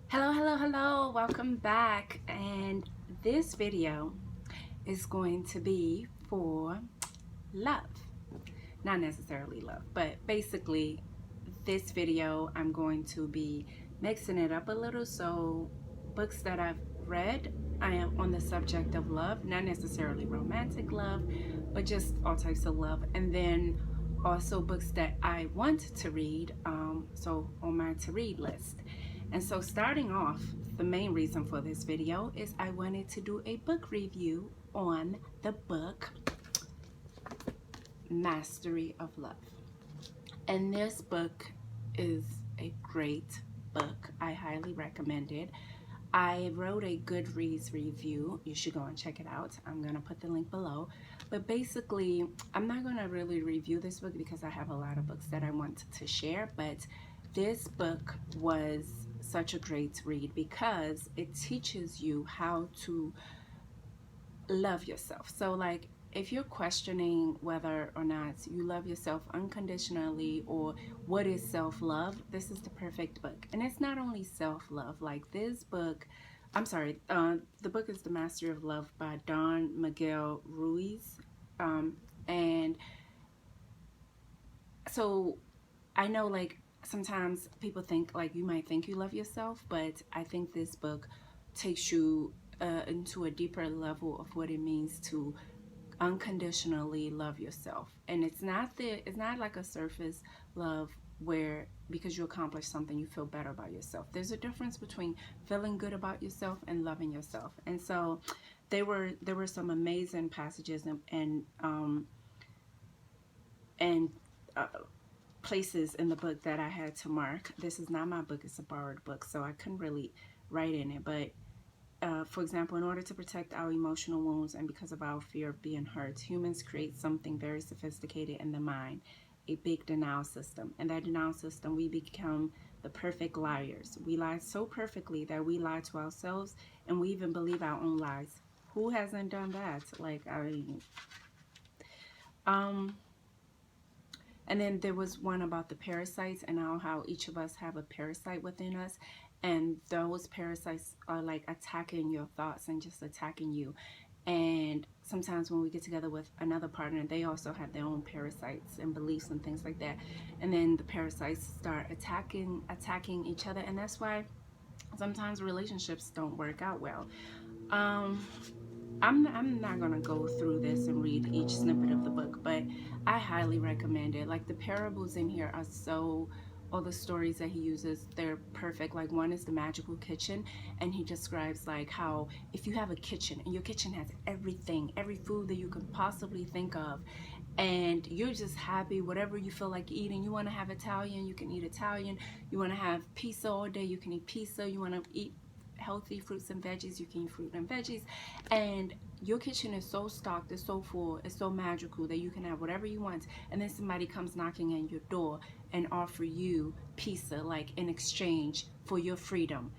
Hello, hello, hello, welcome back. And this video is going to be for love. Not necessarily love, but basically this video I'm going to be mixing it up a little. So books that I've read, I am on the subject of love, not necessarily romantic love, but just all types of love. And then also books that I want to read, so on my to read list. And so starting off, the main reason for this video is I wanted to do a book review on the book Mastery of Love. And this book is a great book. I highly recommend it. I wrote a Goodreads review. You should go and check it out. I'm going to put the link below. But basically, I'm not going to really review this book because I have a lot of books that I want to share. But this book was such a great read because it teaches you how to love yourself. So like if you're questioning whether or not you love yourself unconditionally or what is self-love, this is the perfect book. And it's not only self-love, like this book, the book is The Mastery of Love by Miguel Ruiz. And so I know like sometimes people think like you might think you love yourself, but I think this book takes you into a deeper level of what it means to unconditionally love yourself. And it's not like a surface love where because you accomplish something you feel better about yourself. There's a difference between feeling good about yourself and loving yourself. And so there were some amazing passages and places in the book that I had to mark. This is not my book, it's a borrowed book, so I couldn't really write in it. But for example, in order to protect our emotional wounds and because of our fear of being hurt, humans create something very sophisticated in the mind, a big denial system. And that denial system, we become the perfect liars. We lie so perfectly that we lie to ourselves and we even believe our own lies. Who hasn't done that? Like, and then there was one about the parasites and how each of us have a parasite within us. And those parasites are like attacking your thoughts and just attacking you. And sometimes when we get together with another partner, they also have their own parasites and beliefs and things like that. And then the parasites start attacking each other. And that's why sometimes relationships don't work out well. I'm not gonna go through this and read each snippet of the book, but I highly recommend it. Like the parables in here are so, all the stories that he uses, they're perfect. Like one is the magical kitchen, and he describes like how if you have a kitchen and your kitchen has everything, every food that you could possibly think of, and you're just happy, whatever you feel like eating. You want to have Italian, you can eat Italian. You want to have pizza all day, you can eat pizza. You want to eat healthy fruits and veggies, you can eat fruit and veggies. And your kitchen is so stocked, it's so full, it's so magical that you can have whatever you want. And then somebody comes knocking at your door and offer you pizza, like in exchange for your freedom.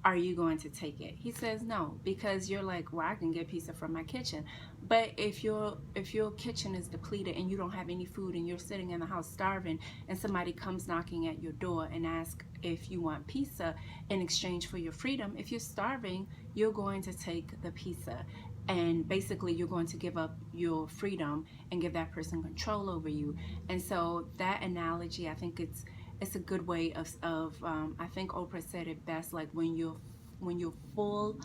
Are you going to take it? He says no, because you're like, well, I can get pizza from my kitchen. But if your kitchen is depleted and you don't have any food and you're sitting in the house starving and somebody comes knocking at your door and asks if you want pizza in exchange for your freedom, if you're starving, you're going to take the pizza. And basically you're going to give up your freedom and give that person control over you. And so that analogy, I think it's a good way of I think Oprah said it best, like when you're full,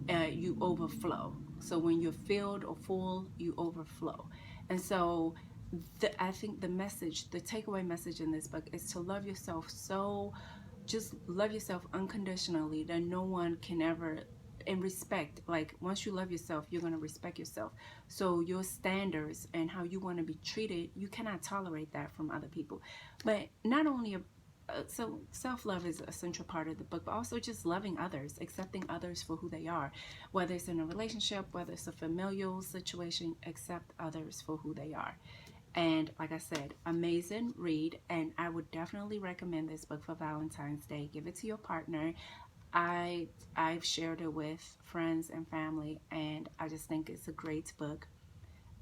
you overflow. So when you're filled or full, you overflow. And so I think the takeaway message in this book is to love yourself. So just love yourself unconditionally, that no one can ever, and respect, like once you love yourself, you're going to respect yourself. So your standards and how you want to be treated, you cannot tolerate that from other people. But not only so self-love is a central part of the book, but also just loving others, accepting others for who they are, whether it's in a relationship, whether it's a familial situation, accept others for who they are. And like I said, amazing read, and I would definitely recommend this book for Valentine's Day. Give it to your partner. I've shared it with friends and family, and I just think it's a great book.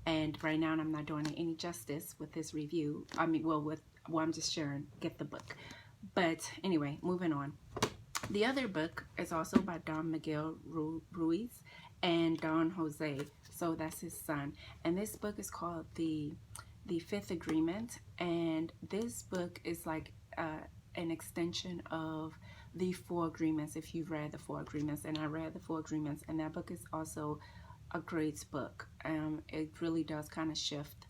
And right now I'm not doing it any justice with this review. I'm just sharing, get the book. But anyway, moving on. The other book is also by Don Miguel Ruiz and Don Jose. So that's his son. And this book is called The Fifth Agreement. And this book is like an extension of the Four Agreements. If you've read the Four Agreements, and I read the Four Agreements, and that book is also a great book. It really does kind of shift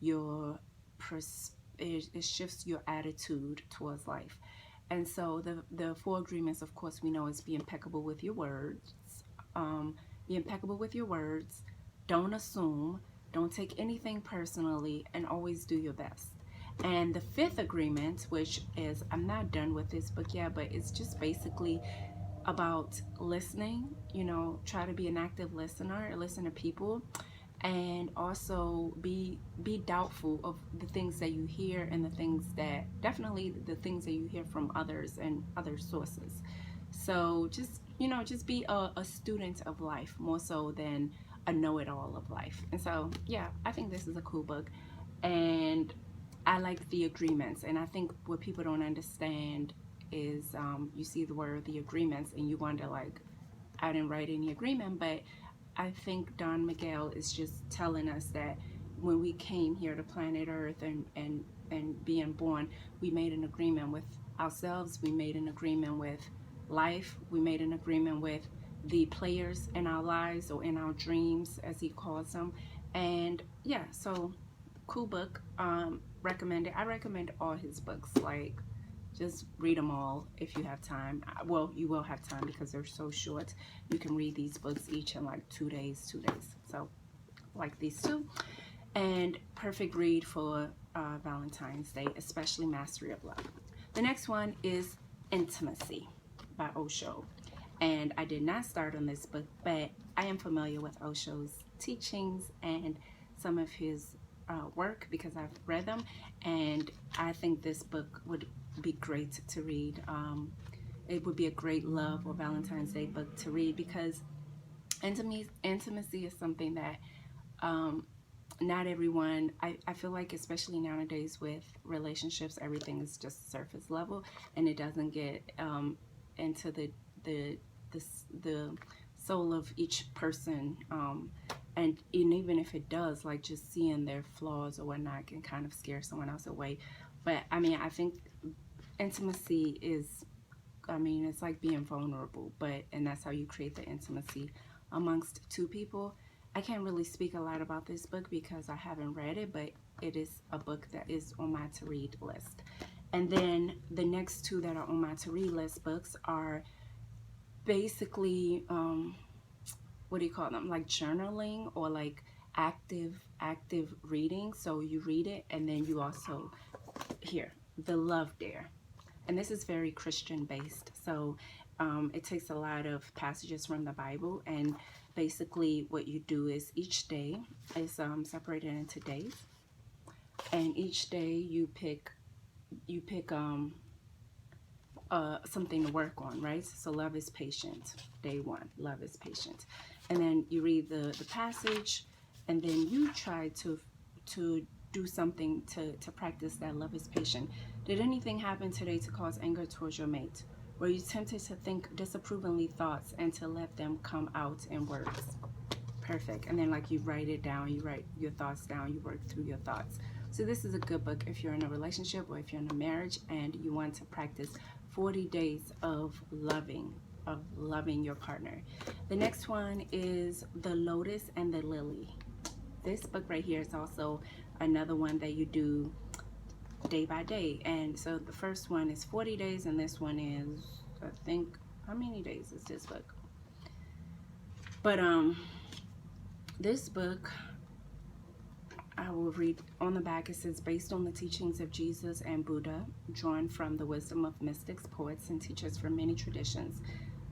your it shifts your attitude towards life. And so the Four Agreements, of course, we know is be impeccable with your words. Be impeccable with your words. Don't assume. Don't take anything personally, and always do your best. And the fifth agreement, which is, I'm not done with this book yet, but it's just basically about listening. You know, try to be an active listener, listen to people, and also be doubtful of the things that you hear, and the things that definitely the things that you hear from others and other sources. So just, you know, just be a student of life more so than a know-it-all of life. And so yeah, I think this is a cool book, and I like the agreements. And I think what people don't understand is you see the word the agreements and you wonder like, I didn't write any agreement. But I think Don Miguel is just telling us that when we came here to planet Earth and being born, we made an agreement with ourselves, we made an agreement with life, we made an agreement with the players in our lives, or in our dreams as he calls them. And yeah, so cool book. Recommend it. I recommend all his books. Like, just read them all if you have time. Well, you will have time because they're so short. You can read these books each in like 2 days, 2 days. So like these two. And perfect read for Valentine's Day, especially Mastery of Love. The next one is Intimacy by Osho. And I did not start on this book, but I am familiar with Osho's teachings and some of his work because I've read them, and I think this book would be great to read. It would be a great love or Valentine's Day book to read, because intimacy is something that not everyone, I feel like, especially nowadays with relationships, everything is just surface level, and it doesn't get into the soul of each person. And even if it does, like just seeing their flaws or whatnot can kind of scare someone else away. But I mean, I think intimacy is, I mean, it's like being vulnerable, and that's how you create the intimacy amongst two people. I can't really speak a lot about this book because I haven't read it, but it is a book that is on my to read list. And then the next two that are on my to read list books are basically what do you call them, like journaling or like active reading. So you read it and then you also hear The Love Dare, and this is very Christian based. So it takes a lot of passages from the Bible, and basically what you do is each day is separated into days, and each day you pick something to work on, right? So love is patient. Day one, love is patient. And then you read the passage, and then you try to do something to practice that love is patient. Did anything happen today to cause anger towards your mate? Were you tempted to think disapprovingly thoughts and to let them come out in words? Perfect. And then like you write it down, you write your thoughts down, you work through your thoughts. So this is a good book if you're in a relationship or if you're in a marriage and you want to practice 40 days of loving your partner. The next one is The Lotus and the Lily. This book right here is also another one that you do day by day. And so the first one is 40 days, and this one is, I think, how many days is this book? But this book, I will read on the back. It says, based on the teachings of Jesus and Buddha, drawn from the wisdom of mystics, poets, and teachers from many traditions,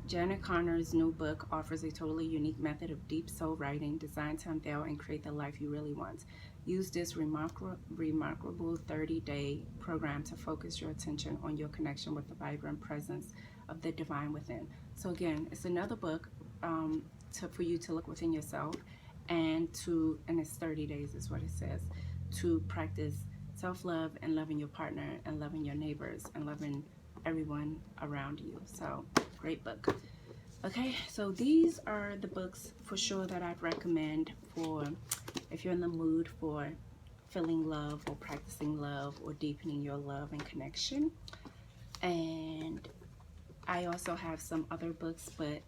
Janet Conner's new book offers a totally unique method of deep soul writing designed to unveil and create the life you really want. Use this remarkable 30-day program to focus your attention on your connection with the vibrant presence of the divine within. So again, it's another book for you to look within yourself, and it's 30 days is what it says, to practice self-love and loving your partner and loving your neighbors and loving everyone around you. So great book. Okay, so these are the books for sure that I'd recommend for if you're in the mood for feeling love or practicing love or deepening your love and connection. And I also have some other books, but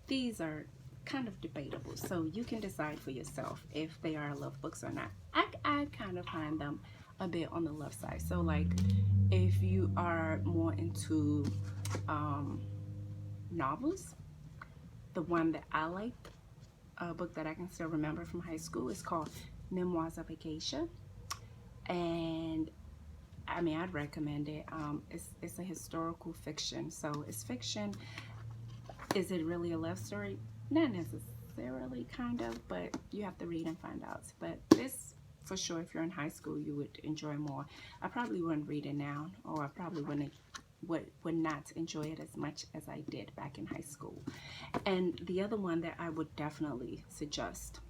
these are kind of debatable, so you can decide for yourself if they are love books or not. I kind of find them a bit on the love side. So like if you are more into novels, the one that I like, a book that I can still remember from high school, is called Memoirs of a Geisha. And I mean, I'd recommend it. It's a historical fiction, so it's fiction. Is it really a love story? Not necessarily, kind of, but you have to read and find out. But this, for sure, if you're in high school, you would enjoy more. I probably wouldn't read it now, or I probably would not enjoy it as much as I did back in high school. And the other one that I would definitely suggest,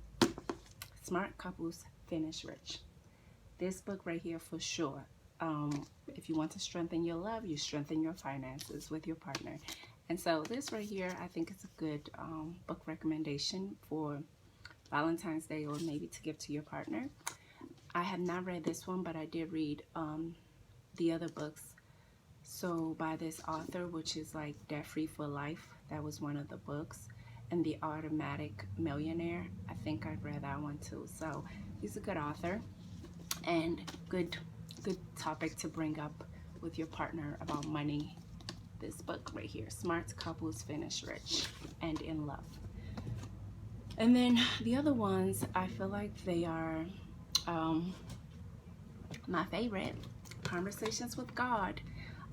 Smart Couples Finish Rich. This book right here for sure. If you want to strengthen your love, you strengthen your finances with your partner. And so this right here, I think it's a good book recommendation for Valentine's Day, or maybe to give to your partner. I have not read this one, but I did read the other books. So by this author, which is like Debt Free for Life, that was one of the books. And The Automatic Millionaire, I think I read that one too. So he's a good author, and good topic to bring up with your partner about money. This book right here, Smart Couples Finish Rich and in Love. And then the other ones, I feel like they are my favorite. Conversations with God.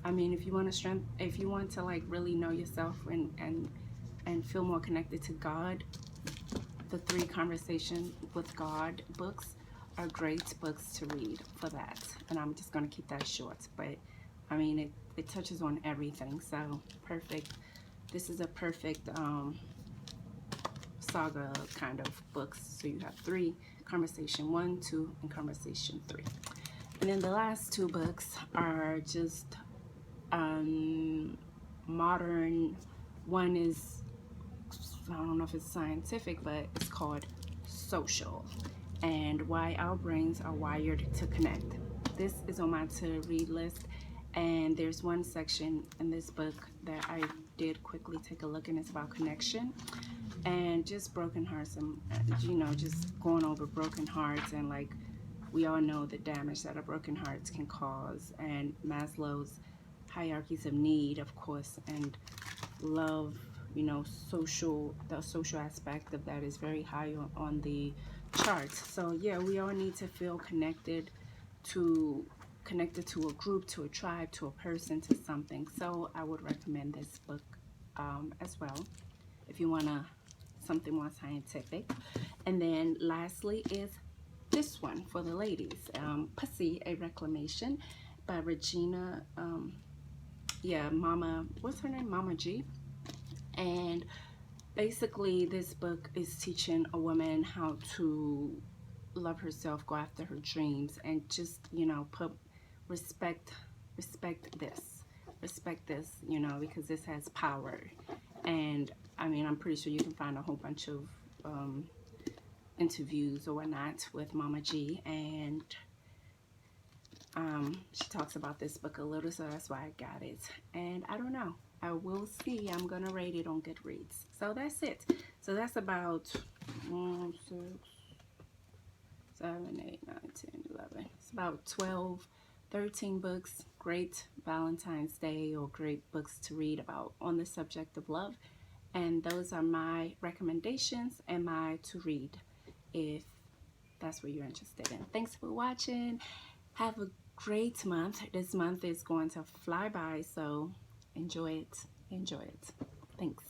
I mean, if you want to like really know yourself and feel more connected to God, the 3 Conversation with God books are great books to read for that. And I'm just going to keep that short, but I mean, it touches on everything, so perfect. This is a perfect saga kind of books. So you have 3, Conversation 1, 2, and Conversation 3. And then the last 2 books are just modern. One is, I don't know if it's scientific, but it's called Social, and Why Our Brains Are Wired to Connect. This is on my to-read list, and there's one section in this book that I did quickly take a look, and it's about connection and just broken hearts, and you know, just going over broken hearts, and like we all know the damage that a broken heart can cause, and Maslow's hierarchies of need, of course, and love, you know, the social aspect of that is very high on the charts. So yeah, we all need to feel connected to a group, to a tribe, to a person, to something. So I would recommend this book as well if you want something more scientific. And then lastly is this one for the ladies, Pussy, A Reclamation by Regena, what's her name? Mama G. And basically this book is teaching a woman how to love herself, go after her dreams, and just, you know, respect this, you know, because this has power. And I mean, I'm pretty sure you can find a whole bunch of interviews or whatnot with Mama G, and she talks about this book a little, so that's why I got it. And I don't know, I will see. I'm gonna rate it on Goodreads. So that's it. So that's about 1, 6, 7, 8, 9, 10, 11. It's about 12, 13 books. Great Valentine's Day, or great books to read about on the subject of love. And those are my recommendations and my to read, if that's what you're interested in. Thanks for watching. Have a great month. This month is going to fly by, so enjoy it. Thanks.